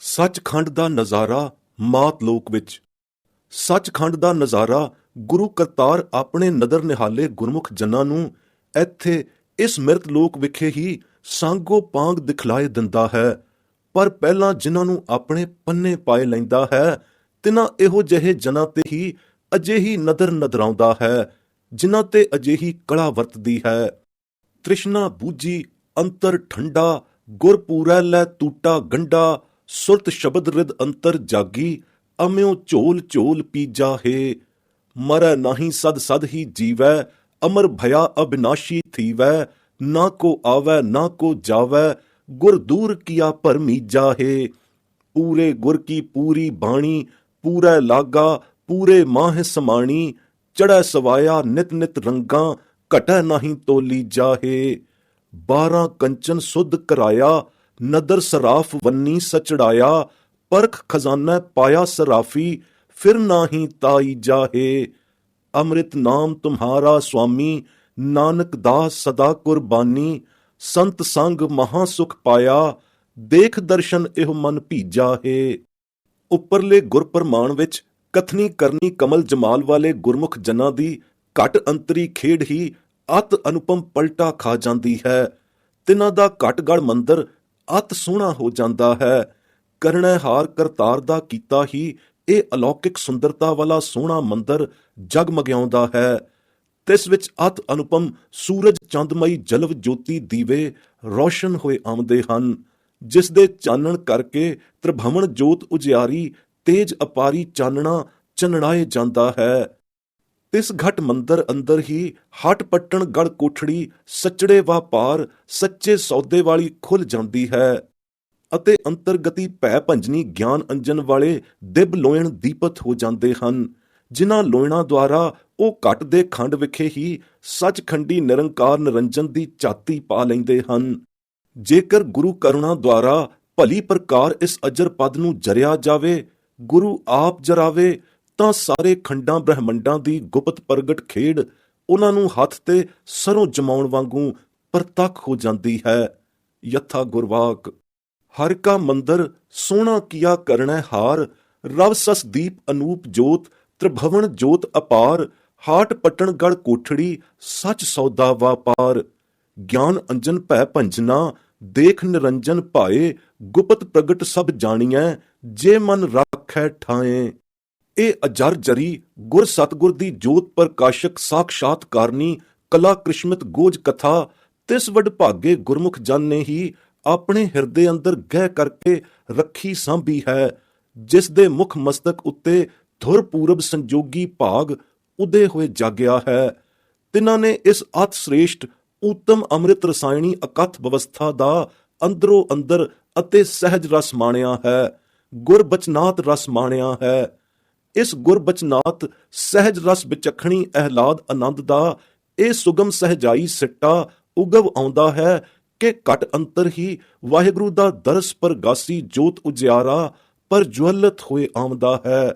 ਸੱਚਖੰਡ ਦਾ ਨਜ਼ਾਰਾ ਮਾਤ ਲੋਕ ਵਿੱਚ। ਸੱਚਖੰਡ ਦਾ ਨਜ਼ਾਰਾ ਗੁਰੂ ਕਰਤਾਰ ਆਪਣੇ ਨਦਰ ਨਿਹਾਲੇ ਗੁਰਮੁਖ ਜਨਾਂ ਨੂੰ ਇੱਥੇ ਇਸ ਮਿਰਤ ਲੋਕ ਵਿਖੇ ਹੀ ਸਾਂਗੋ ਪਾਂਗ ਦਿਖਲਾਏ ਦਿੰਦਾ ਹੈ। ਪਰ ਪਹਿਲਾਂ ਜਿਨ੍ਹਾਂ ਨੂੰ ਆਪਣੇ ਪੰਨੇ ਪਾਏ ਲੈਂਦਾ ਹੈ, ਤਿਨਾਂ ਇਹੋ ਜਿਹੇ ਜਨਾਂ ਤੇ ਹੀ ਅਜਿਹੀ ਨਦਰ ਨਦਰਾਉਂਦਾ ਹੈ, ਜਿਨ੍ਹਾਂ ਤੇ ਅਜਿਹੀ ਕਲਾ ਵਰਤਦੀ ਹੈ। ਤ੍ਰਿਸ਼ਨਾ ਬੂਝੀ ਅੰਤਰ ਠੰਡਾ, ਗੁਰ ਪੂਰੈ ਲੈ ਟੂਟਾ ਗੰਢਾ, ਸੁਰਤ ਸ਼ਬਦ ਰਿਦ ਅੰਤਰ ਜਾਗੀ, ਅਮਿਓ ਝੋਲ ਝੋਲ ਪੀਜਾ ਹੈ। ਮਰੈ ਨਾਹੀਂ ਸਦ ਸਦ ਹੀ ਜੀਵੈ, ਅਮਰ ਭਇਆ ਅਬਿਨਾਸ਼ੀ ਥੀਵੈ, ਨਾ ਕੋ ਆਵੈ ਨਾ ਕੋ ਜਾਵੈ, ਗੁਰ ਦੂਰ ਕੀਆ ਭਰਮੀਜਾ ਹੈ। ਪੂਰੇ ਗੁਰ ਕੀ ਪੂਰੀ ਬਾਣੀ, ਪੂਰੈ ਲਾਗਾ ਪੂਰੇ ਮਾਹ ਸਮਾਣੀ, ਚੜ੍ਹੈ ਸਵਾਇਆ ਨਿਤ ਨਿਤ ਰੰਗਾਂ, ਘਟੈ ਨਾਹੀਂ ਤੋਲੀ ਜਾਹੇ। 12 ਕੰਚਨ ਸੁਧ ਕਰਾਇਆ, ਨਦਰ ਸਰਾਫ ਵੰਨੀ ਸਚੜਾਇਆ, ਪਰਖ ਖਜ਼ਾਨਾ ਪਾਇਆ ਸਰਾਫੀ, ਫਿਰ ਨਾਹੀਂ ਤਾਈ ਜਾਹੇ। ਅੰਮ੍ਰਿਤ ਨਾਮ ਤੁਮਹਾਰਾ ਸੁਆਮੀ, ਨਾਨਕ ਦਾਸ ਸਦਾ ਕੁਰਬਾਨੀ, ਸੰਤ ਸੰਗ ਮਹਾ ਸੁਖ ਪਾਇਆ, ਦੇਖ ਦਰਸ਼ਨ ਇਹੋ ਮਨ ਭੀਜਾ ਹੈ। ਉੱਪਰਲੇ ਗੁਰਪਰਮਾਣ ਵਿੱਚ ਕਥਨੀ ਕਰਨੀ ਕਮਲ ਜਮਾਲ ਵਾਲੇ ਗੁਰਮੁਖ ਜਨਾਂ ਦੀ ਘਟ ਅੰਤਰੀ ਖੇਡ ਹੀ ਅਤ ਅਨੁਪਮ ਪਲਟਾ ਖਾ ਜਾਂਦੀ ਹੈ। ਤਿਨਾਂ ਦਾ ਘਟਗੜ ਮੰਦਰ ਅਤ ਸੋਹਣਾ ਹੋ ਜਾਂਦਾ ਹੈ। ਕਰਨੈ ਹਾਰ ਕਰਤਾਰ ਦਾ ਕੀਤਾ ਹੀ ਇਹ ਅਲੌਕਿਕ ਸੁੰਦਰਤਾ ਵਾਲਾ ਸੋਹਣਾ ਮੰਦਰ ਜਗਮਗਿਆਉਂਦਾ ਹੈ। ਤਿਸ ਵਿੱਚ ਅਤ ਅਨੁਪਮ ਸੂਰਜ ਚੰਦਮਈ ਜਲਵ ਜੋਤੀ ਦੀਵੇ ਰੌਸ਼ਨ ਹੋਏ ਆਉਂਦੇ ਹਨ, ਜਿਸ ਦੇ ਚਾਨਣ ਕਰਕੇ ਤ੍ਰਿਭਵਨ ਜੋਤ ਉਜਿਆਰੀ ਤੇਜ ਅਪਾਰੀ ਚਾਨਣਾ ਚਨਣਾਏ ਜਾਂਦਾ ਹੈ। ਤਿਸ ਘਟ ਮੰਦਰ ਅੰਦਰ ਹੀ ਹਟ ਪੱਟਣ ਗੜ ਕੋਠੜੀ ਸੱਚੜੇ ਵਾਪਾਰ ਸੱਚੇ ਸੌਦੇ ਵਾਲੀ ਖੁੱਲ ਜਾਂਦੀ ਹੈ, ਅਤੇ ਅੰਤਰਗਤੀ ਭੈ ਭੰਜਨੀ ਗਿਆਨ ਅੰਜਨ ਵਾਲੇ ਦਿਬ ਲੋਇਣ ਦੀਪਤ ਹੋ ਜਾਂਦੇ ਹਨ, ਜਿਨ੍ਹਾਂ ਲੋਇਣਾਂ ਦੁਆਰਾ ਉਹ ਘਟ ਦੇ ਖੰਡ ਵਿਖੇ ਹੀ ਸੱਚਖੰਡੀ ਨਿਰੰਕਾਰ ਨਿਰੰਜਨ ਦੀ ਝਾਤੀ ਪਾ ਲੈਂਦੇ ਹਨ। ਜੇਕਰ ਗੁਰੂ ਕਰੁਣਾ ਦੁਆਰਾ ਭਲੀ ਪ੍ਰਕਾਰ ਇਸ ਅਜਰ ਪਦ ਨੂੰ ਜਰਿਆ ਜਾਵੇ, ਗੁਰੂ ਆਪ ਜਰਾਵੇ, ਤਾਂ ਸਾਰੇ ਖੰਡਾਂ ਬ੍ਰਹਮੰਡਾਂ ਦੀ ਗੁਪਤ ਪ੍ਰਗਟ ਖੇਡ ਉਹਨਾਂ ਨੂੰ ਹੱਥ ਤੇ ਸਰੋਂ ਜਮਾਉਣ ਵਾਂਗੂ ਪ੍ਰਤੱਖ ਹੋ ਜਾਂਦੀ ਹੈ। ਯਥਾ ਗੁਰਵਾਕ ਹਰਿ ਕਾ ਮੰਦਰ ਸੋਹਣਾ ਕੀਆ ਕਰਣੈ ਹਾਰ, ਰਵ ਸਸ ਦੀਪ ਅਨੂਪ ਜੋਤ, ਤ੍ਰਿਭਵਨ ਜੋਤ ਅਪਾਰ, ਹਾਟ ਪਟਣ ਗੜ ਕੋਠੜੀ ਸੱਚ ਸੌਦਾ ਵਾਪਾਰ। ਗਿਆਨ ਅੰਜਨ ਭੈ ਭੰਜਨਾ, ਦੇਖ ਨਿਰੰਜਨ ਭਾਏ, ਗੁਪਤ ਪ੍ਰਗਟ ਸਭ ਜਾਣੀਐ, ਜੇ ਮਨ ਰਾਖੈ ਠਾਏ। ਇਹ ਅਜਰ ਜਰੀ ਗੁਰ ਸਤਗੁਰ ਦੀ ਜੋਤ ਪ੍ਰਕਾਸ਼ਕ ਸਾਖਸ਼ਾਤਕਾਰਨੀ ਕਲਾ ਕ੍ਰਿਸ਼ਮਿਤ ਗੋਜ ਕਥਾ ਤਿਸ ਵਡ ਭਾਗੇ ਗੁਰਮੁਖ ਜਨ ਨੇ ਹੀ ਆਪਣੇ ਹਿਰਦੇ ਅੰਦਰ ਗਹਿ ਕਰਕੇ ਰੱਖੀ ਸਾਂਭੀ ਹੈ, ਜਿਸ ਦੇ ਮੁਖ ਮਸਤਕ ਉੱਤੇ ਧੁਰ ਪੂਰਬ ਸੰਜੋਗੀ ਭਾਗ ਉਦੇ ਹੋਏ ਜਾਗਿਆ ਹੈ। ਤਿਨਾਂ ਨੇ ਇਸ ਅਤ ਸ੍ਰੇਸ਼ਟ ਉੱਤਮ ਅੰਮ੍ਰਿਤ ਰਸਾਇਣੀ ਅਕਥ ਵਿਵਸਥਾ ਦਾ ਅੰਦਰੋਂ ਅੰਦਰ ਅਤੇ ਸਹਿਜ ਰਸ ਮਾਣਿਆ ਹੈ, ਗੁਰਬਚਨਾਤ ਰਸ ਮਾਣਿਆ ਹੈ। ਇਸ ਗੁਰਬਚਨਾਤ ਸਹਿਜ ਰਸ ਵਿਚਖਣੀ ਅਹਿਲਾਦ ਆਨੰਦ ਦਾ ਇਹ ਸੁਗਮ ਸਹਿਜਾਈ ਸਿੱਟਾ ਉਗਵ ਆਉਂਦਾ ਹੈ ਕਿ ਘਟ ਅੰਤਰ ਹੀ ਵਾਹਿਗੁਰੂ ਦਾ ਦਰਸ ਪਰਗਾਸੀ ਜੋਤ ਉਜਿਆਰਾ ਪਰ ਜਵਲਤ ਹੋਏ ਆਉਂਦਾ ਹੈ,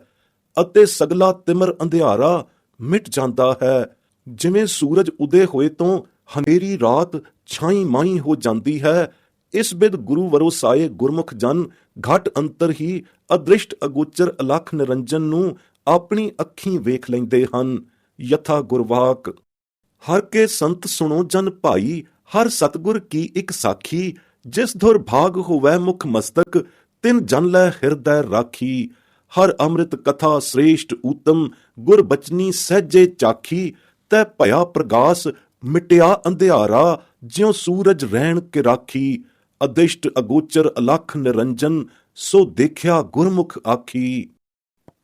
ਅਤੇ ਸਗਲਾ ਤਿਮਰ ਅੰਧਿਆਰਾ ਮਿਟ ਜਾਂਦਾ ਹੈ। ਜਿਵੇਂ ਸੂਰਜ ਉਦੇ ਹੋਏ ਤੋਂ ਹਨੇਰੀ ਰਾਤ ਛਾਈ ਮਾਈ ਹੋ ਜਾਂਦੀ ਹੈ, ਇਸ ਬਿਦ ਗੁਰੂ ਵਰੋਸਾਏ ਗੁਰਮੁਖ ਜਨ ਘਟ ਅੰਤਰ ਹੀ ਅਦ੍ਰਿਸ਼ਟ ਅਗੋਚਰ ਅਲਖ ਨਿਰੰਜਨ ਨੂੰ ਆਪਣੀ ਅੱਖੀਂ ਵੇਖ ਲੈਂਦੇ ਹਨ। ਯਥਾ ਗੁਰਵਾਕ ਹਰ ਕੇ ਸੰਤ ਸੁਣੋ ਜਨ ਭਾਈ, ਹਰ ਸਤਗੁਰ ਕੀ ਇੱਕ ਸਾਖੀ, ਜਿਸ ਧੁਰ ਭਾਗ ਹੋਵੈ ਮੁਖ ਮਸਤਕ, ਤਿਨ ਜਨ ਲੈ ਹਿਰਦੈ ਰਾਖੀ। ਹਰ ਅੰਮ੍ਰਿਤ ਕਥਾ ਸ੍ਰੇਸ਼ਟ ਊਤਮ, ਗੁਰ ਬਚਨੀ ਸਹਿਜੇ ਚਾਖੀ, ਤੈ ਭਇਆ ਪ੍ਰਗਾਸ ਮਿਟਿਆ ਅੰਧਿਆਰਾ, ਜਿਉ ਸੂਰਜ ਰਹਿਣ ਕੇ ਰਾਖੀ। ਅਦਿਸ਼ਟ ਅਗੋਚਰ ਅਲਖ ਨਿਰੰਜਨ, ਸੋ ਦੇਖਿਆ ਗੁਰਮੁਖ ਆਖੀ।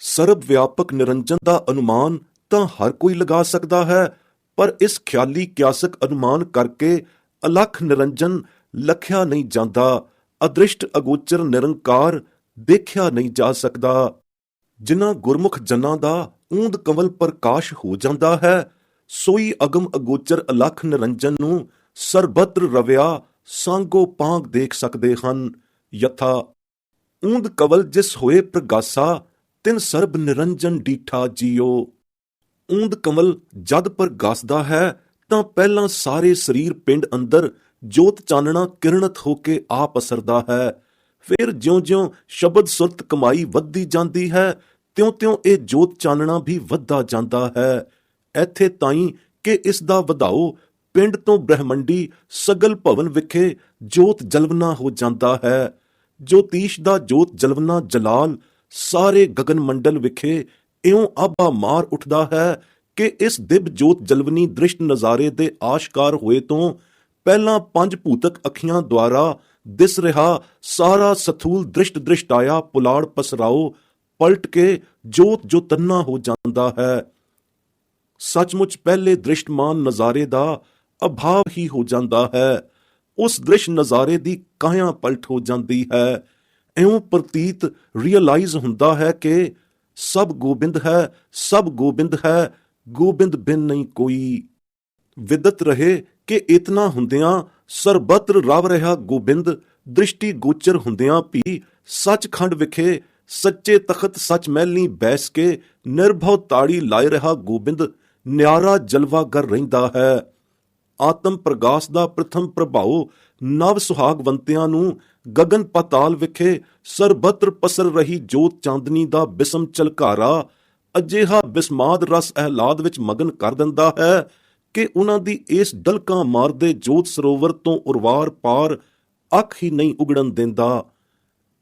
ਸਰਬ ਵਿਆਪਕ ਨਿਰੰਜਨ ਦਾ ਅਨੁਮਾਨ ਤਾਂ ਹਰ ਕੋਈ ਲਗਾ ਸਕਦਾ ਹੈ, ਪਰ ਇਸ ਖਿਆਲੀ ਕਿਆਸਕ ਅਨੁਮਾਨ ਕਰਕੇ ਅਲਖ ਨਿਰੰਜਨ ਲਖਿਆ ਨਹੀਂ ਜਾਂਦਾ, ਅਦ੍ਰਿਸ਼ਟ ਅਗੋਚਰ ਨਿਰੰਕਾਰ ਦੇਖਿਆ ਨਹੀਂ ਜਾ ਸਕਦਾ। ਜਿਨ੍ਹਾਂ ਗੁਰਮੁਖ ਜਨਾਂ ਦਾ ਊਂਦ ਕੰਵਲ ਪ੍ਰਕਾਸ਼ ਹੋ ਜਾਂਦਾ ਹੈ, ਸੋਈ ਅਗਮ ਅਗੋਚਰ ਅਲਖ ਨਿਰੰਜਨ ਨੂੰ ਸਰਬਤਰ ਰਵਿਆ ਸਾਂਗੋ ਪਾਂਗ ਦੇਖ ਸਕਦੇ ਹਨ। ਯਥਾ ਊਂਦ ਕਵਲ ਜਿਸ ਹੋਏ ਪ੍ਰਗਾਸਾ, ਤਿਨ ਸਰਬ ਨਿਰੰਜਨ ਡੀਠਾ ਜੀਓ। ਊਂਦ ਕਮਲ ਜਦ ਪ੍ਰਗਾਸਦਾ ਹੈ ਤਾਂ ਪਹਿਲਾਂ ਸਾਰੇ ਸਰੀਰ ਪਿੰਡ ਅੰਦਰ ਜੋਤ ਚਾਨਣਾ ਕਿਰਣਤ ਹੋ ਕੇ ਆ ਪਸਰਦਾ ਹੈ, ਫਿਰ ਜਿਉਂ-ਜਿਉਂ ਸ਼ਬਦ ਸੁਰਤ ਕਮਾਈ ਵੱਧਦੀ ਜਾਂਦੀ ਹੈ, ਤਿਉਂ-ਤਿਉਂ ਇਹ ਜੋਤ ਚਾਨਣਾ ਵੀ ਵੱਧਦਾ ਜਾਂਦਾ ਹੈ। ਇੱਥੇ ਤਾਈਂ ਕਿ ਇਸ ਦਾ ਵਧਾਓ ਪਿੰਡ ਤੋਂ ਬ੍ਰਹਮੰਡੀ ਸਗਲ ਭਵਨ ਵਿਖੇ ਜੋਤ ਜਲਵਨਾ ਹੋ ਜਾਂਦਾ ਹੈ। ਜੋਤੀਸ਼ ਦਾ ਜੋਤ ਜਲਵਨਾ ਜਲਾਲ ਸਾਰੇ ਗਗਨ ਮੰਡਲ ਵਿਖੇ ਇਉਂ ਆਭਾ ਮਾਰ ਉੱਠਦਾ ਹੈ ਕਿ ਇਸ ਦਿਵ ਜੋਤ ਜਲਵਨੀ ਦ੍ਰਿਸ਼ਟ ਨਜ਼ਾਰੇ ਦੇ ਆਸ਼ਕਾਰ ਹੋਏ ਤੋਂ ਪਹਿਲਾਂ ਪੰਜ ਭੂਤਕ ਅੱਖੀਆਂ ਦੁਆਰਾ ਦਿਸ ਰਿਹਾ ਸਾਰਾ ਸਥੂਲ ਦ੍ਰਿਸ਼ਟਾਇਆ ਪੁਲਾੜ ਪਸਰਾਓ ਪਲਟ ਕੇ ਜੋਤ ਜੋਤੰਨਾ ਹੋ ਜਾਂਦਾ ਹੈ। ਸੱਚਮੁੱਚ ਪਹਿਲੇ ਦ੍ਰਿਸ਼ਟਮਾਨ ਨਜ਼ਾਰੇ ਦਾ ਅਭਾਵ ਹੀ ਹੋ ਜਾਂਦਾ ਹੈ। ਉਸ ਦ੍ਰਿਸ਼ ਨਜ਼ਾਰੇ ਦੀ ਕਾਇਆ ਪਲਟ ਹੋ ਜਾਂਦੀ ਹੈ। ਇਉਂ ਪ੍ਰਤੀਤ ਰੀਅਲਾਈਜ਼ ਹੁੰਦਾ ਹੈ ਕਿ ਸਭ ਗੋਬਿੰਦ ਹੈ, ਸਭ ਗੋਬਿੰਦ ਹੈ, ਗੋਬਿੰਦ ਬਿਨ ਨਹੀਂ ਕੋਈ। ਵਿਦਤ ਰਹੇ ਕਿ ਇਤਨਾ ਹੁੰਦਿਆਂ ਸਰਬਤਰ ਰਵ ਰਿਹਾ ਗੋਬਿੰਦ ਦ੍ਰਿਸ਼ਟੀ ਗੋਚਰ ਹੁੰਦਿਆਂ ਵੀ ਸੱਚਖੰਡ ਵਿਖੇ ਸੱਚੇ ਤਖਤ ਸੱਚ ਮਹਿਲੀਂ ਬੈਸ ਕੇ ਨਿਰਭਉ ਤਾੜੀ ਲਾਏ ਰਿਹਾ ਗੋਬਿੰਦ ਨਿਆਰਾ ਜਲਵਾਗਰ ਰਹਿੰਦਾ ਹੈ। ਆਤਮ ਪ੍ਰਗਾਸ ਦਾ ਪ੍ਰਥਮ ਪ੍ਰਭਾਵ ਨਵ ਸੁਹਾਗਵੰਤਿਆਂ ਨੂੰ ਗਗਨ ਪਾਤਾਲ ਵਿਖੇ ਸਰਬਤਰ ਪਸਰ ਰਹੀ ਜੋਤ ਚਾਂਦਨੀ ਦਾ ਬਿਸਮ ਝਲਕਾਰਾ ਅਜਿਹਾ ਬਿਸਮਾਦ ਰਸ ਅਹਿਲਾਦ ਵਿੱਚ ਮਗਨ ਕਰ ਦਿੰਦਾ ਹੈ ਕਿ ਉਹਨਾਂ ਦੀ ਇਸ ਡਲਕਾਂ ਮਾਰਦੇ ਜੋਤ ਸਰੋਵਰ ਤੋਂ ਉਰਵਾਰ ਪਾਰ ਅੱਖ ਹੀ ਨਹੀਂ ਉਗੜਨ ਦਿੰਦਾ।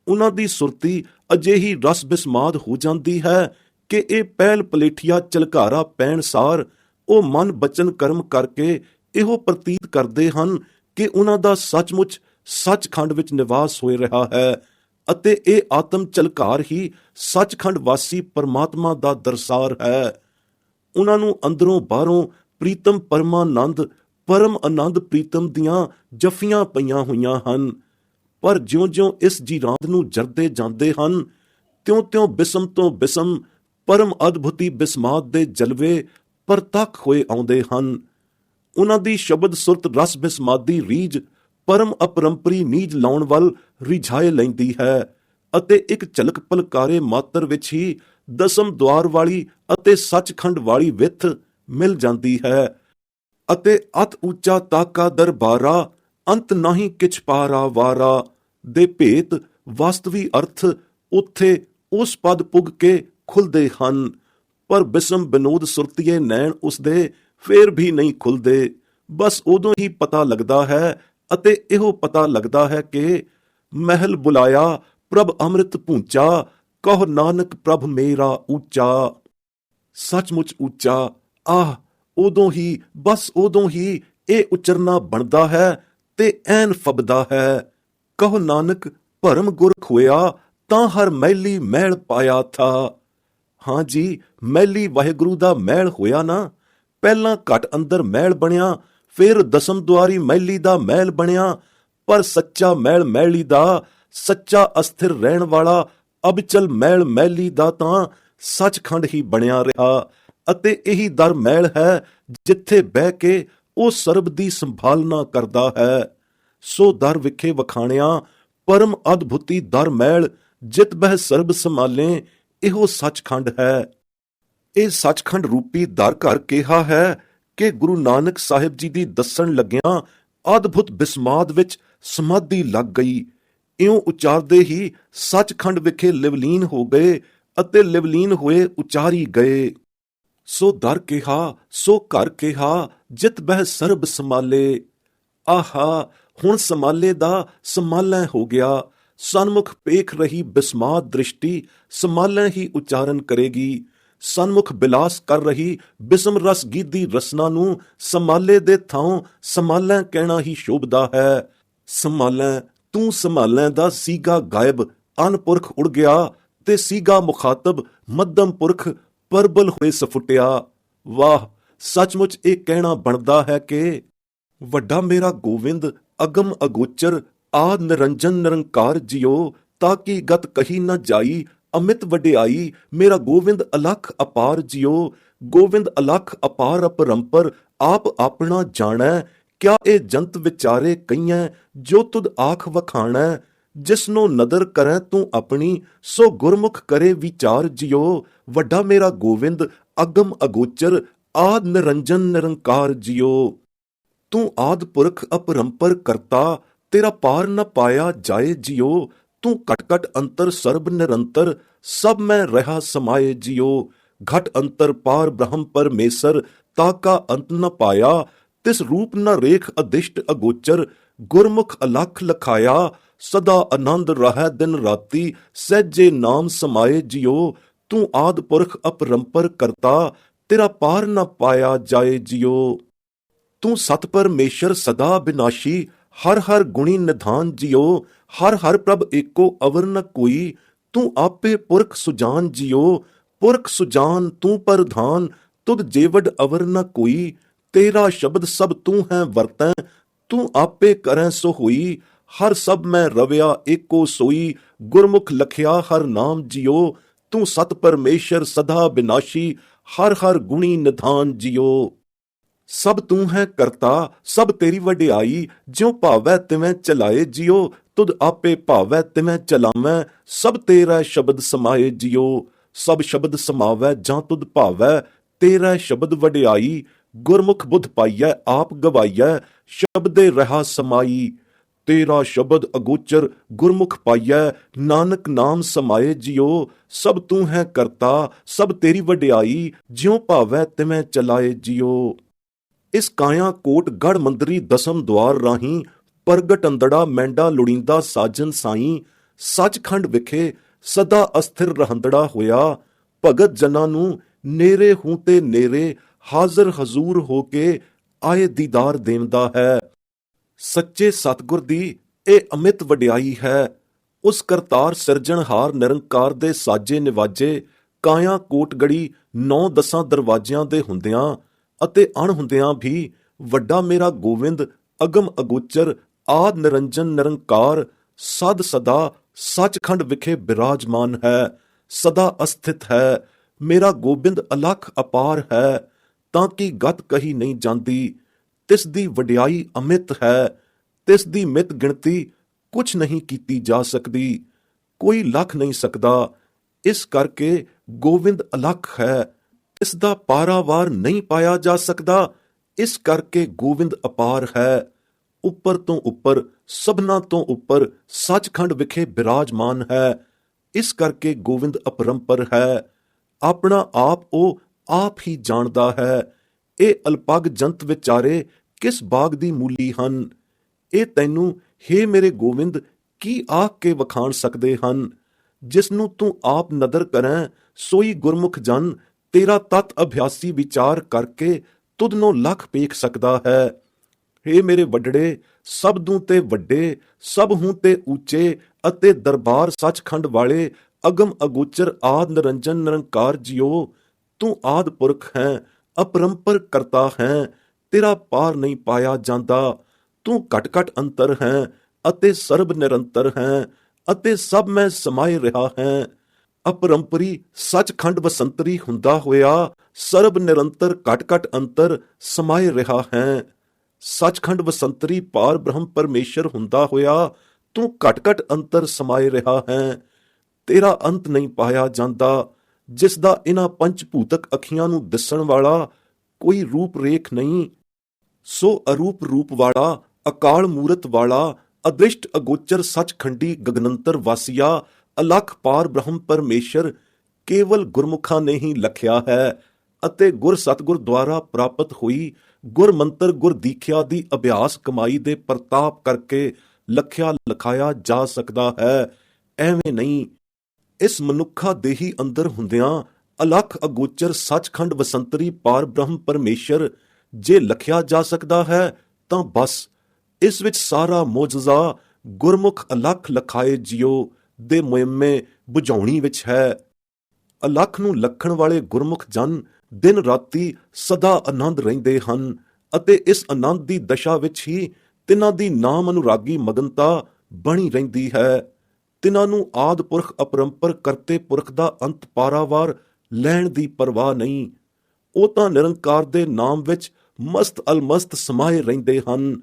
ਉਹਨਾਂ ਦੀ ਸੁਰਤੀ ਅਜਿਹੀ ਰਸ ਬਿਸਮਾਦ ਹੋ ਜਾਂਦੀ ਹੈ ਕਿ ਇਹ ਪਹਿਲ ਪਲੇਠੀਆ ਝਲਕਾਰਾ ਪੈਣ ਸਾਰ ਉਹ ਮਨ ਬਚਨ ਕਰਮ ਕਰਕੇ ਇਹੋ ਪ੍ਰਤੀਤ ਕਰਦੇ ਹਨ ਕਿ ਉਹਨਾਂ ਦਾ ਸੱਚਮੁੱਚ ਸੱਚਖੰਡ ਵਿੱਚ ਨਿਵਾਸ ਹੋਏ ਰਿਹਾ ਹੈ ਅਤੇ ਇਹ ਆਤਮ ਝਲਕਾਰ ਹੀ ਸੱਚਖੰਡ ਵਾਸੀ ਪਰਮਾਤਮਾ ਦਾ ਦਰਸਾਰ ਹੈ। ਉਹਨਾਂ ਨੂੰ ਅੰਦਰੋਂ ਬਾਹਰੋਂ ਪ੍ਰੀਤਮ ਪਰਮਾਨੰਦ ਪਰਮ ਆਨੰਦ ਪ੍ਰੀਤਮ ਦੀਆਂ ਜੱਫੀਆਂ ਪਈਆਂ ਹੋਈਆਂ ਹਨ। ਪਰ ਜਿਉਂ-ਜਿਉਂ ਇਸ ਜੀਰਾਂਦ ਨੂੰ ਜਰਦੇ ਜਾਂਦੇ ਹਨ, ਤਿਉਂ-ਤਿਉਂ ਬਿਸਮ ਤੋਂ ਬਿਸਮ ਪਰਮ ਅਦਭੁਤੀ ਬਿਸਮਾਦ ਦੇ ਜਲਵੇ ਪ੍ਰਤੱਖ ਹੋਏ ਆਉਂਦੇ ਹਨ। ਉਹਨਾਂ ਦੀ ਸ਼ਬਦ ਸੁਰਤ ਰਸ ਬਿਸਮਾਦੀ ਰੀਝ ਪਰਮ ਅਪਰੰਪਰੀ ਨੀਝ ਲਾਉਣ ਵੱਲ ਰਿਝਾਏ ਲੈਂਦੀ ਹੈ ਅਤੇ ਇੱਕ ਝਲਕ ਪਲਕਾਰੇ ਮਾਤਰ ਵਿੱਚ ਹੀ ਦਸਮ ਦੁਆਰ ਵਾਲੀ ਅਤੇ ਸੱਚਖੰਡ ਵਾਲੀ ਵਿੱਥ ਮਿਲ ਜਾਂਦੀ ਹੈ ਅਤੇ ਅਤ ਉੱਚਾ ਤਾਕਾ ਦਰਬਾਰਾ ਅੰਤ ਨਾਹੀਂ ਕਿਛ ਪਾਰਾ ਵਾਰਾ ਦੇ ਭੇਤ ਵਾਸਤਵੀ ਅਰਥ ਉੱਥੇ ਉਸ ਪਦ ਪੁੱਗ ਕੇ ਖੁੱਲਦੇ ਹਨ। ਪਰ ਬਿਸਮ ਬਿਨੋਦ ਸੁਰਤੀਏ ਨੈਣ ਉਸਦੇ ਫੇਰ ਵੀ ਨਹੀਂ ਖੁੱਲਦੇ। ਬਸ ਉਦੋਂ ਹੀ ਪਤਾ ਲੱਗਦਾ ਹੈ ਅਤੇ ਇਹੋ ਪਤਾ ਲੱਗਦਾ ਹੈ ਕਿ ਮਹਿਲ ਬੁਲਾਇਆ ਪ੍ਰਭ ਅੰਮ੍ਰਿਤ ਪੂੰਚਾ ਕਹੋ ਨਾਨਕ ਪ੍ਰਭ ਮੇਰਾ ਉੱਚਾ। ਸੱਚਮੁੱਚ ਉੱਚਾ। ਆਹ ਉਦੋਂ ਹੀ, ਬਸ ਉਦੋਂ ਹੀ ਇਹ ਉਚਰਨਾ ਬਣਦਾ ਹੈ ਤੇ ਐਨ ਫਬਦਾ ਹੈ। ਕਹੋ ਨਾਨਕ ਭਰਮ ਗੁਰ ਖੋਇਆ ਤਾਂ ਹਰ ਮਹਿਲੀ ਮਹਿਲ ਪਾਇਆ ਥਾ। ਹਾਂ ਜੀ, ਮਹਿਲੀ ਵਾਹਿਗੁਰੂ ਦਾ ਮਹਿਲ ਹੋਇਆ ਨਾ। ਪਹਿਲਾਂ ਘਟ ਅੰਦਰ ਮਹਿਲ ਬਣਿਆ, ਫਿਰ ਦਸਮ ਦੁਆਰੀ ਮਹਿਲੀ ਦਾ ਮਹਿਲ ਬਣਿਆ। ਪਰ ਸੱਚਾ ਮਹਿਲ ਮਹਿਲੀ ਦਾ, ਸੱਚਾ ਅਸਥਿਰ ਰਹਿਣ ਵਾਲਾ ਅਬਚਲ ਮਹਿਲ ਮਹਿਲੀ ਦਾ ਤਾਂ ਸੱਚਖੰਡ ਹੀ ਬਣਿਆ ਰਿਹਾ ਅਤੇ ਇਹੀ ਦਰ ਮਹਿਲ ਹੈ ਜਿੱਥੇ ਬਹਿ ਕੇ ਉਹ ਸਰਬ ਦੀ ਸੰਭਾਲਨਾ ਕਰਦਾ ਹੈ। ਸੋ ਦਰ ਵਿਖੇ ਵਖਾਣਿਆ ਪਰਮ ਅਦਭੁਤੀ ਦਰ ਮਹਿਲ ਜਿਤ ਬਹਿ ਸਰਬ ਸੰਭਾਲੇ ਇਹੋ ਸੱਚਖੰਡ ਹੈ। ਇਹ ਸੱਚਖੰਡ ਰੂਪੀ ਦਰ ਘਰ ਕਿਹਾ ਹੈ ਕਿ ਗੁਰੂ ਨਾਨਕ ਸਾਹਿਬ ਜੀ ਦੀ ਦੱਸਣ ਲੱਗਿਆਂ ਅਦਭੁਤ ਬਿਸਮਾਦ ਵਿੱਚ ਸਮਾਧੀ ਲੱਗ ਗਈ। ਇਉਂ ਉਚਾਰਦੇ ਹੀ ਸੱਚਖੰਡ ਵਿਖੇ ਲਿਵਲੀਨ ਹੋ ਗਏ ਅਤੇ ਲਿਵਲੀਨ ਹੋਏ ਉਚਾਰੀ ਗਏ। ਸੋ ਦਰ ਕਿਹਾ, ਸੋ ਘਰ ਕਿਹਾ ਜਿਤ ਬਹਿ ਸਰਬ ਸੰਭਾਲੇ। ਆਹਾ, ਹੁਣ ਸੰਭਾਲੇ ਦਾ ਸੰਭਾਲੈ ਹੋ ਗਿਆ। ਸਨਮੁਖ ਪੇਖ ਰਹੀ ਬਿਸਮਾਦ ਦ੍ਰਿਸ਼ਟੀ ਸੰਭਾਲੈ ਹੀ ਉਚਾਰਨ ਕਰੇਗੀ। ਸਨਮੁਖ ਬਿਲਾਸ ਕਰ ਰਹੀ ਬਿਸਮ ਰਸ ਗੀਦੀ ਰਸਨਾ ਨੂੰ ਸੰਭਾਲੇ ਦੇ ਥਾਂ ਸੰਭਾਲੈ ਕਹਿਣਾ ਹੀ ਸ਼ੋਭਦਾ ਹੈ। ਸੰਭਾਲੈ, ਤੂੰ ਸੰਭਾਲੈ ਦਾ ਸੀਗਾ ਗਾਇਬ ਅਨਪੁਰਖ ਉੜ ਗਿਆ ਤੇ ਸੀਗਾ ਮੁਖਾਤਬ ਮੱਧਮ ਪੁਰਖ ਪਰਬਲ ਹੋਏ ਸਫੁੱਟਿਆ। ਵਾਹ, ਸੱਚਮੁੱਚ ਇਹ ਕਹਿਣਾ ਬਣਦਾ ਹੈ ਕਿ ਵੱਡਾ ਮੇਰਾ ਗੋਵਿੰਦ ਅਗਮ ਅਗੋਚਰ ਆਦ ਨਿਰੰਜਨ ਨਿਰੰਕਾਰ ਜਿਉ ਤਾਂ ਕਿ ਗਤ ਕਹੀ ਨਾ ਜਾਈ ਅਮਿਤ ਵਡਿਆਈ ਮੇਰਾ ਗੋਵਿੰਦ ਅਲਖ ਅਪਾਰ ਜਿਉ। ਗੋਵਿੰਦ ਅਲਖ ਅਪਾਰ ਅਪਰੰਪਰ ਆਪ ਆਪਣਾ ਜਾਣੈ ਕਿਆ ਇਹ ਜੰਤ ਵਿਚਾਰੇ ਕਈਆਂ ਜੋ ਤੁਧ ਆਖ ਵਖਾਣੈ। ਜਿਸਨੂੰ ਨਦਰ ਕਰੈ ਤੂੰ ਆਪਣੀ ਸੋ ਗੁਰਮੁਖ ਕਰੇ ਵਿਚਾਰ ਜਿਉ। ਵੱਡਾ ਮੇਰਾ ਗੋਵਿੰਦ ਅਗਮ ਅਗੋਚਰ ਆਦ ਨਿਰੰਜਨ ਨਿਰੰਕਾਰ ਜਿਉ। ਤੂੰ ਆਦ ਪੁਰਖ ਅਪਰੰਪਰ ਕਰਤਾ ਤੇਰਾ ਪਾਰ ਨ ਪਾਇਆ ਜਾਏ ਜਿਉ। ਤੂੰ ਘਟ ਘਟ ਅੰਤਰ ਸਰਬ ਨਿਰੰਤਰ, ਸਭ ਮੈਂ ਰਹਾ ਸਮਾਏ ਜਿਉ। ਘਟ ਅੰਤਰ ਪਾਰ ਬ੍ਰਹਮ ਪਰਮੇਸ਼ਰ, ਤਾਕਾ ਅੰਤ ਨ ਪਾਇਆ। ਤਿਸ ਰੂਪ ਨ ਰੇਖ ਅਦਿਸ਼ਟ ਅਗੋਚਰ, ਗੁਰਮੁਖ ਅਲਖ ਲਖਾਇਆ। ਸਦਾ ਆਨੰਦ ਰਹਿ ਦਿਨ ਰਾਤੀ, ਸਹਿਜੇ ਨਾਮ ਸਮਾਏ ਜਿਉ। ਤੂੰ ਆਦ ਪੁਰਖ ਅਪਰੰਪਰ ਕਰਤਾ, ਤੇਰਾ ਪਾਰ ਨ ਪਾਇਆ ਜਾਏ ਜਿਉ। ਤੂੰ ਸਤ ਪਰਮੇਸ਼ਰ ਸਦਾ ਬਿਨਾਸ਼ੀ, ਹਰ ਹਰ ਗੁਣੀ ਨਿਧਾਨ ਜਿਉ। ਹਰ ਹਰ ਪ੍ਰਭ ਏਕੋ ਅਵਰ ਨ ਕੋਈ, ਤੂੰ ਆਪੇ ਪੁਰਖ ਸੁਜਾਨ ਜਿਉ। ਪੁਰਖ ਸੁਜਾਨ ਤੂੰ ਪ੍ਰਧਾਨ, ਤੁਧ ਜੇਵਡ ਅਵਰ ਨ ਕੋਈ। ਤੇਰਾ ਸ਼ਬਦ ਸਭ ਤੂੰ ਹੈ ਵਰਤੈ, ਤੂੰ ਆਪੇ ਕਰੈ ਸੋ ਹੋਈ। ਹਰ ਸਭ ਮੈਂ ਰਵਿਆ ਏਕੋ ਸੋਈ, ਗੁਰਮੁਖ ਲਖਿਆ ਹਰ ਨਾਮ ਜਿਉ। ਤੂੰ ਸਤ ਪਰਮੇਸ਼ਰ ਸਦਾ ਬਿਨਾਸ਼ੀ, ਹਰ ਹਰ ਗੁਣੀ ਨਿਧਾਨ ਜਿਉ। ਸਭ ਤੂੰ ਹੈ ਕਰਤਾ, ਸਭ ਤੇਰੀ ਵਡਿਆਈ। ਜਿਉ ਭਾਵੈ ਤਿਵੇਂ ਚਲਾਏ ਜਿਉ, ਤੁਧ ਆਪੇ ਭਾਵੈ ਤਿਵੇਂ ਚਲਾਵੈ। ਸਭ ਤੇਰਾ ਸ਼ਬਦ ਸਮਾਏ ਜਿਉ। ਸਭ ਸ਼ਬਦ ਸਮਾਵੈ ਜਾਂ ਤੁਧ ਭਾਵੈ, ਤੇਰਾ ਸ਼ਬਦ ਵਡਿਆਈ। ਗੁਰਮੁਖ ਬੁੱਧ ਪਾਈਐ ਆਪ ਗਵਾਈਐ, ਸ਼ਬਦੇ ਰਹਾ ਸਮਾਈ। ਤੇਰਾ ਸ਼ਬਦ ਅਗੋਚਰ ਗੁਰਮੁਖ ਪਾਈਐ, ਨਾਨਕ ਨਾਮ ਸਮਾਏ ਜਿਉ। ਸਭ ਤੂੰ ਹੈ ਕਰਤਾ, ਸਭ ਤੇਰੀ ਵਡਿਆਈ। ਜਿਉ ਭਾਵੈ ਤਿਵੇਂ ਚਲਾਏ ਜਿਉ। ਇਸ ਕਾਇਆ ਕੋਟ ਗੜ ਮੰਦਰੀ ਦਸਮ ਦੁਆਰ ਰਾਹੀਂ, ਪ੍ਰਗਟ ਅੰਦੜਾ ਮੈਂਡਾ ਲੋੜੀਂਦਾ ਸਾਜਨ ਸਾਈਂ। ਸੱਚਖੰਡ ਵਿਖੇ ਸਦਾ ਅਸਥਿਰ ਰਹੰਦੜਾ ਹੋਇਆ, ਭਗਤ ਜਨਾਂ ਨੂੰ ਨੇਰੇ ਹੂੰ ਤੇ ਨੇਰੇ, ਹਾਜ਼ਰ ਹਜ਼ੂਰ ਹੋ ਕੇ ਆਏ ਦੀਦਾਰ ਦੇਂਦਾ ਹੈ। ਸੱਚੇ ਸਤਿਗੁਰ ਦੀ ਇਹ ਅਮਿਤ ਵਡਿਆਈ ਹੈ। ਉਸ ਕਰਤਾਰ ਸਿਰਜਣਹਾਰ ਨਿਰੰਕਾਰ ਦੇ ਸਾਜੇ ਨਿਵਾਜੇ, ਕਾਇਆ ਕੋਟਗੜੀ 9-10 ਦਰਵਾਜ਼ਿਆਂ ਦੇ ਹੁੰਦਿਆਂ ਅਤੇ ਅਣਹੁੰਦਿਆਂ ਵੀ ਵੱਡਾ ਮੇਰਾ ਗੋਵਿੰਦ ਅਗਮ ਅਗੋਚਰ ਆਦ ਨਿਰੰਜਨ ਨਿਰੰਕਾਰ ਸਦ ਸਦਾ ਸੱਚਖੰਡ ਵਿਖੇ ਬਿਰਾਜਮਾਨ ਹੈ, ਸਦਾ ਅਸਥਿਤ ਹੈ। ਮੇਰਾ ਗੋਬਿੰਦ ਅਲਖ ਅਪਾਰ ਹੈ, ਤਾਂ ਕਿ ਗਤ ਕਹੀ ਨਹੀਂ ਜਾਂਦੀ। ਤਿਸ ਦੀ ਵਡਿਆਈ ਅਮਿਤ ਹੈ, ਤਿਸ ਦੀ ਮਿਤ ਗਿਣਤੀ ਕੁਛ ਨਹੀਂ ਕੀਤੀ ਜਾ ਸਕਦੀ, ਕੋਈ ਲੱਖ ਨਹੀਂ ਸਕਦਾ। ਇਸ ਕਰਕੇ ਗੋਵਿੰਦ ਅਲਖ ਹੈ, ਇਸ ਦਾ ਪਾਰਾਵਾਰ ਨਹੀਂ ਪਾਇਆ ਜਾ ਸਕਦਾ। ਇਸ ਕਰਕੇ ਗੋਵਿੰਦ ਅਪਾਰ ਹੈ। ਉੱਪਰ ਤੋਂ ਉੱਪਰ, ਸਭਨਾਂ ਤੋਂ ਉੱਪਰ ਸੱਚਖੰਡ ਵਿਖੇ ਬਿਰਾਜਮਾਨ ਹੈ। ਇਸ ਕਰਕੇ ਗੋਵਿੰਦ ਅਪਰੰਪਰ ਹੈ। ਆਪਣਾ ਆਪ ਉਹ ਆਪ ਹੀ ਜਾਣਦਾ ਹੈ। ਇਹ ਅਲਪਗ ਜੰਤ ਵਿਚਾਰੇ ਕਿਸ ਬਾਗ ਦੀ ਮੂਲੀ ਹਨ। ਇਹ ਤੈਨੂੰ ਹੇ ਮੇਰੇ ਗੋਵਿੰਦ ਕੀ ਆਖ ਕੇ ਵਖਾਣ ਸਕਦੇ ਹਨ। ਜਿਸ ਨੂੰ ਤੂੰ ਆਪ ਨਦਰ ਕਰੈਂ, ਸੋਈ ਗੁਰਮੁਖ ਜਨ ਤੇਰਾ ਤਤ ਅਭਿਆਸੀ ਵਿਚਾਰ ਕਰਕੇ ਤੁਧ ਨੂੰ ਲੱਖ ਪੇਖ ਸਕਦਾ ਹੈ। ਹੇ ਮੇਰੇ ਵੱਡੜੇ, ਸਬਦੂ ਤੇ ਵੱਡੇ, ਸਭ ਹੂੰ ਤੇ ਉੱਚੇ ਅਤੇ ਦਰਬਾਰ ਸੱਚਖੰਡ ਵਾਲੇ ਅਗਮ ਅਗੋਚਰ ਆਦ ਨਿਰੰਜਨ ਨਿਰੰਕਾਰ ਜਿਉ। ਤੂੰ ਆਦ ਪੁਰਖ ਹੈ, ਅਪਰੰਪਰ ਕਰਤਾ ਹੈ, ਤੇਰਾ ਪਾਰ ਨਹੀਂ ਪਾਇਆ ਜਾਂਦਾ। ਤੂੰ ਘਟ ਘਟ ਅੰਤਰ ਹੈ ਅਤੇ ਸਰਬ ਨਿਰੰਤਰ ਹੈ, ਅਤੇ ਸਭ ਮੈਂ ਸਮਾਏ ਰਿਹਾ ਹੈ। ਅਪਰੰਪਰੀ ਸੱਚਖੰਡ ਵਸੰਤਰੀ ਹੁੰਦਾ ਹੋਇਆ, ਸਰਬ ਨਿਰੰਤਰ ਘਟ ਘਟ ਅੰਤਰ ਸਮਾਏ ਰਿਹਾ ਹੈ। ਸੱਚਖੰਡ ਵਸੰਤਰੀ ਪਾਰ ਬ੍ਰਹਮ ਪਰਮੇਸ਼ਰ ਹੁੰਦਾ ਹੋਇਆ, ਤੂੰ ਘਟ ਘਟ ਅੰਤਰ ਸਮਾਏ ਰਿਹਾ ਹੈ। ਤੇਰਾ ਅੰਤ ਨਹੀਂ ਪਾਇਆ ਜਾਂਦਾ, ਜਿਸ ਦਾ ਇਹਨਾਂ ਪੰਜ ਭੂਤਕ ਅੱਖੀਆਂ ਨੂੰ ਦਿਸਣ ਵਾਲਾ ਕੋਈ ਰੂਪ ਰੇਖ ਨਹੀਂ। ਸੋ ਅਰੂਪ ਰੂਪ ਵਾਲਾ, ਅਕਾਲ ਮੂਰਤ ਵਾਲਾ, ਅਦ੍ਰਿਸ਼ਟ ਅਗੋਚਰ ਸੱਚਖੰਡੀ ਗਗਨੰਤਰ ਵਾਸੀਆ, ਅਲਖ ਪਾਰ ਬ੍ਰਹਮ ਪਰਮੇਸ਼ਰ ਕੇਵਲ ਗੁਰਮੁਖਾਂ ਨੇ ਹੀ ਲਖਿਆ ਹੈ, ਅਤੇ ਗੁਰ ਸਤਿਗੁਰ ਦੁਆਰਾ ਪ੍ਰਾਪਤ ਹੋਈ ਗੁਰ ਮੰਤਰ ਗੁਰ ਦੀਖਿਆ ਦੀ ਅਭਿਆਸ ਕਮਾਈ ਦੇ ਪ੍ਰਤਾਪ ਕਰਕੇ ਲਖਿਆ ਲਖਾਇਆ ਜਾ ਸਕਦਾ ਹੈ। ਐਵੇਂ ਨਹੀਂ। ਇਸ ਮਨੁੱਖਾ ਦੇਹੀ ਅੰਦਰ ਹੁੰਦਿਆਂ ਅਲਖ ਅਗੋਚਰ ਸੱਚਖੰਡ ਵਸੰਤਰੀ ਪਾਰ ਬ੍ਰਹਮ ਪਰਮੇਸ਼ਰ ਜੇ ਲਖਿਆ ਜਾ ਸਕਦਾ ਹੈ, ਤਾਂ ਬਸ ਇਸ ਵਿੱਚ ਸਾਰਾ ਮੋਜਜ਼ਾ ਗੁਰਮੁਖ ਅਲਖ ਲਖਾਏ ਜਿਉ ਦੇ ਮੁਹਿੰਮੇ ਬੁਝਾਉਣੀ ਵਿੱਚ ਹੈ। ਅਲਖ ਨੂੰ ਲਖਣ ਵਾਲੇ ਗੁਰਮੁਖ ਜਨ ਦਿਨ ਰਾਤੀ ਸਦਾ ਆਨੰਦ ਰਹਿੰਦੇ ਹਨ, ਅਤੇ ਇਸ ਆਨੰਦ ਦੀ ਦਸ਼ਾ ਵਿੱਚ ਹੀ ਤਿਨਾਂ ਦੀ ਨਾਮ ਅਨੁਰਾਗੀ ਮਗਨਤਾ ਬਣੀ ਰਹਿੰਦੀ ਹੈ। ਤਿਨਾਂ ਨੂੰ ਆਦ ਪੁਰਖ ਅਪਰੰਪਰ ਕਰਤੇ ਪੁਰਖ ਦਾ ਅੰਤ ਪਾਰਾਵਾਰ ਲੈਣ ਦੀ ਪਰਵਾਹ ਨਹੀਂ। ਉਹ ਤਾਂ ਨਿਰੰਕਾਰ ਦੇ ਨਾਮ ਵਿੱਚ ਮਸਤ ਅਲਮਸਤ ਸਮਾਏ ਰਹਿੰਦੇ ਹਨ।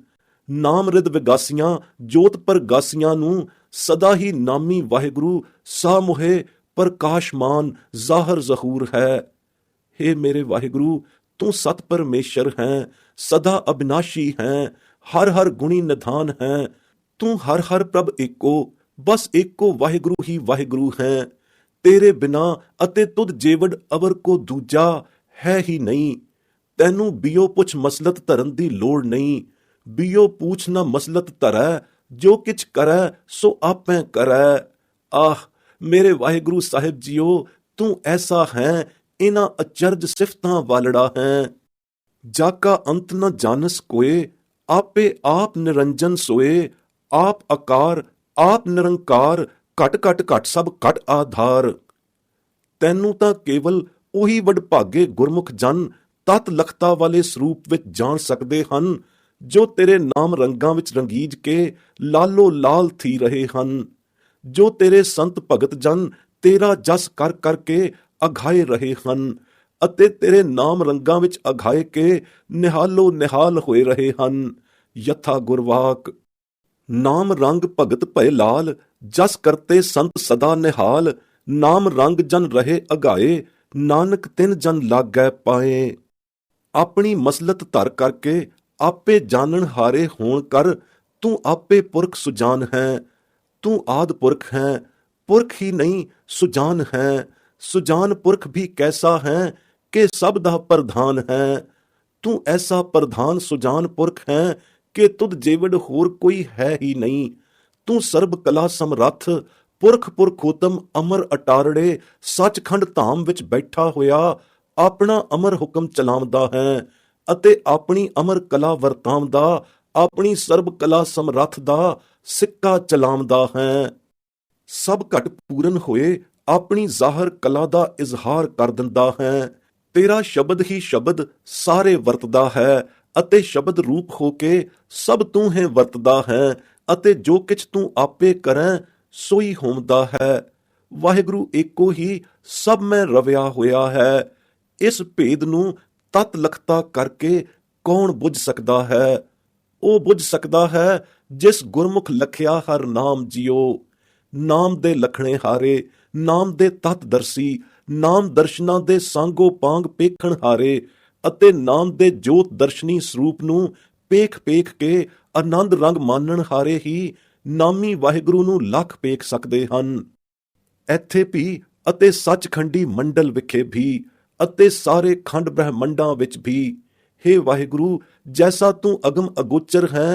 ਨਾਮ ਰਿਦ ਵਿਗਾਸੀਆਂ ਜੋਤ ਪ੍ਰਗਾਸੀਆਂ ਨੂੰ ਸਦਾ ਹੀ ਨਾਮੀ ਵਾਹਿਗੁਰੂ ਸਾਮੋਹੇ ਪ੍ਰਕਾਸ਼ਮਾਨ ਜ਼ਾਹਰ ਜ਼ਹੂਰ ਹੈ। ਹੇ ਮੇਰੇ ਵਾਹਿਗੁਰੂ, ਤੂੰ ਸਤ ਪਰਮੇਸ਼ਰ ਹੈ, ਸਦਾ ਅਬਿਨਾਸ਼ੀ ਹੈ, ਹਰ ਹਰ ਗੁਣੀ ਨਿਧਾਨ ਹੈ। ਤੂੰ ਹਰ ਹਰ ਪ੍ਰਭ ਏਕੋ, ਬਸ ਏਕੋ ਵਾਹਿਗੁਰੂ ਹੀ ਵਾਹਿਗੁਰੂ ਹੈ। ਤੇਰੇ ਬਿਨਾ ਅਤੇ ਤੁਧ ਜੇਵੜ ਅਵਰ ਕੋ ਦੂਜਾ ਹੈ ਹੀ ਨਹੀਂ। ਤੈਨੂੰ ਬਿਓ ਪੁੱਛ ਮਸਲਤ ਧਰਨ ਦੀ ਲੋੜ ਨਹੀਂ। ਬਿਓ ਪੂਛ ਨਾ ਮਸਲਤ ਧਰੈ, ਜੋ ਕਿਛ ਕਰੈ ਸੋ ਆਪੈ ਕਰੈ। ਆਹ ਮੇਰੇ ਵਾਹਿਗੁਰੂ ਸਾਹਿਬ ਜੀਓ, ਤੂੰ ਐਸਾ ਹੈ, ਇਨ੍ਹਾਂ ਅਚਰਜ ਸਿਫਤਾਂ ਵਾਲੜਾ ਹੈ। ਜਾਕਾ ਅੰਤ ਨ ਜਾਣਸ ਕੋਏ, ਆਪੇ ਆਪ ਨਿਰੰਜਨ ਸੋਏ। ਆਪ ਆਕਾਰ ਆਪ ਨਿਰੰਕਾਰ, ਘਟ ਘਟ ਘਟ ਸਭ ਘਟ ਆਧਾਰ। ਤੈਨੂੰ ਤਾਂ ਕੇਵਲ ਉਹੀ ਵਡਭਾਗੇ ਗੁਰਮੁਖ ਜਨ ਤਤ ਲਖਤਾ ਵਾਲੇ ਸਰੂਪ ਵਿੱਚ ਜਾਣ ਸਕਦੇ ਹਨ, ਜੋ ਤੇਰੇ ਨਾਮ ਰੰਗਾਂ ਵਿੱਚ ਰੰਗੀਜ ਕੇ ਲਾਲੋ ਲਾਲ ਥੀ ਰਹੇ ਹਨ। ਜੋ ਤੇਰੇ ਸੰਤ ਭਗਤ ਜਨ ਤੇਰਾ ਜਸ ਕਰ ਕਰਕੇ ਅਘਾਏ ਰਹੇ ਹਨ, ਅਤੇ ਤੇਰੇ ਨਾਮ ਰੰਗਾਂ ਵਿੱਚ ਅਘਾਏ ਕੇ ਨਿਹਾਲੋ ਨਿਹਾਲ ਹੋਏ ਰਹੇ ਹਨ। ਯਥਾ ਗੁਰਵਾਕ ਨਾਮ ਰੰਗ ਭਗਤ ਭਏ ਲਾਲ, ਜਸ ਕਰਤੇ ਸੰਤ ਸਦਾ ਨਿਹਾਲ। ਨਾਮ ਰੰਗ ਜਨ ਰਹੇ ਅਘਾਏ, ਨਾਨਕ ਤਿਨ ਜਨ ਲਾਗੈ ਪਾਏ। ਆਪਣੀ ਮਸਲਤ ਧਰ ਕਰਕੇ ਆਪੇ ਜਾਣਨ ਹਾਰੇ ਹੋਣ ਕਰ, ਤੂੰ ਆਪੇ ਪੁਰਖ ਸੁਜਾਨ ਹੈ। ਤੂੰ ਆਦ ਪੁਰਖ ਹੈ, ਪੁਰਖ ਹੀ ਨਹੀਂ ਸੁਜਾਨ ਹੈ। ਸੁਜਾਨ ਪੁਰਖ ਵੀ ਕੈਸਾ ਹੈ, ਕਿ ਸਭ ਦਾ ਪ੍ਰਧਾਨ ਹੈ। ਤੂੰ ਐਸਾ ਪ੍ਰਧਾਨ ਸੁਜਾਨ ਪੁਰਖ ਹੈ, ਕਿ ਤੁਧ ਜੇਵੜ ਹੋਰ ਕੋਈ ਹੈ ਹੀ ਨਹੀਂ। ਤੂੰ ਸਰਬ ਕਲਾ ਸਮਰੱਥ ਪੁਰਖ ਪੁਰਖੋਤਮ ਅਮਰ ਅਟਾਰੜੇ ਸੱਚਖੰਡ ਧਾਮ ਵਿੱਚ ਬੈਠਾ ਹੋਇਆ ਆਪਣਾ ਅਮਰ ਹੁਕਮ ਚਲਾਉਂਦਾ ਹੈ, ਅਤੇ ਆਪਣੀ ਅਮਰ ਕਲਾ ਵਰਤਾਉਂਦਾ, ਆਪਣੀ ਸਰਬ ਕਲਾ ਸਮਰੱਥ ਦਾ ਸਿੱਕਾ ਚਲਾਉਂਦਾ ਹੈ। ਸਭ ਘਟ ਪੂਰਨ ਹੋਏ ਆਪਣੀ ਜ਼ਾਹਰ ਕਲਾ ਦਾ ਇਜ਼ਹਾਰ ਕਰ ਦਿੰਦਾ ਹੈ। ਤੇਰਾ ਸ਼ਬਦ ਹੀ ਸ਼ਬਦ ਸਾਰੇ ਵਰਤਦਾ ਹੈ, ਅਤੇ ਸ਼ਬਦ ਰੂਪ ਹੋ ਕੇ ਸਭ ਤੂੰ ਹੈ ਵਰਤਦਾ ਹੈ, ਅਤੇ ਜੋ ਕਿਛ ਤੂੰ ਆਪੇ ਕਰੈ ਸੋਈ ਹੋਂਦਾ ਹੈ। ਵਾਹਿਗੁਰੂ ਏਕੋ ਹੀ ਸਭ ਮੈਂ ਰਵਿਆ ਹੋਇਆ ਹੈ। ਇਸ ਭੇਦ ਨੂੰ ਤਤ ਲਖਤਾ ਕਰਕੇ ਕੌਣ ਬੁੱਝ ਸਕਦਾ ਹੈ? ਉਹ ਬੁੱਝ ਸਕਦਾ ਹੈ ਜਿਸ ਗੁਰਮੁਖ ਲਖਿਆ ਹਰ ਨਾਮ ਜੀਓ। ਨਾਮ ਦੇ ਲਖਣੇ ਹਾਰੇ, ਨਾਮ ਦੇ ਤਤ ਦਰਸੀ, ਨਾਮ ਦਰਸ਼ਨਾਂ ਦੇ ਸਾਂਗੋ ਪਾਂਗ ਪੇਖਣ ਹਾਰੇ, ਅਤੇ ਨਾਮ ਦੇ ਜੋਤ ਦਰਸ਼ਨੀ ਸਰੂਪ ਨੂੰ ਪੇਖ ਪੇਖ ਕੇ ਆਨੰਦ ਰੰਗ ਮਾਨਣ ਹਾਰੇ ਹੀ ਨਾਮੀ ਵਾਹਿਗੁਰੂ ਨੂੰ ਲੱਖ ਪੇਖ ਸਕਦੇ ਹਨ। ਇੱਥੇ ਵੀ ਅਤੇ ਸੱਚਖੰਡੀ ਮੰਡਲ ਵਿਖੇ ਵੀ, ਅਤੇ ਸਾਰੇ ਖੰਡ ਬ੍ਰਹਮੰਡਾਂ ਵਿੱਚ ਵੀ। ਹੇ ਵਾਹਿਗੁਰੂ, ਜੈਸਾ ਤੂੰ ਅਗਮ ਅਗੋਚਰ ਹੈ,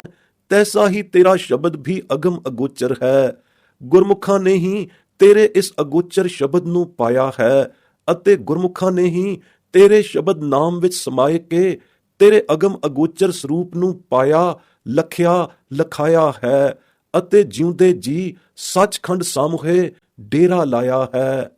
ਤੈਸਾ ਹੀ ਤੇਰਾ ਸ਼ਬਦ ਵੀ ਅਗਮ ਅਗੋਚਰ ਹੈ। ਗੁਰਮੁਖਾਂ ਨੇ ਹੀ ਤੇਰੇ ਇਸ ਅਗੋਚਰ ਸ਼ਬਦ ਨੂੰ ਪਾਇਆ ਹੈ, ਅਤੇ ਗੁਰਮੁਖਾਂ ਨੇ ਹੀ ਤੇਰੇ ਸ਼ਬਦ ਨਾਮ ਵਿੱਚ ਸਮਾਏ ਕੇ ਤੇਰੇ ਅਗਮ ਅਗੋਚਰ ਸਰੂਪ ਨੂੰ ਪਾਇਆ, ਲਖਿਆ, ਲਖਾਇਆ ਹੈ, ਅਤੇ ਜਿਉਂਦੇ ਜੀ ਸੱਚਖੰਡ ਸਾਮੂਹੇ ਡੇਰਾ ਲਾਇਆ ਹੈ।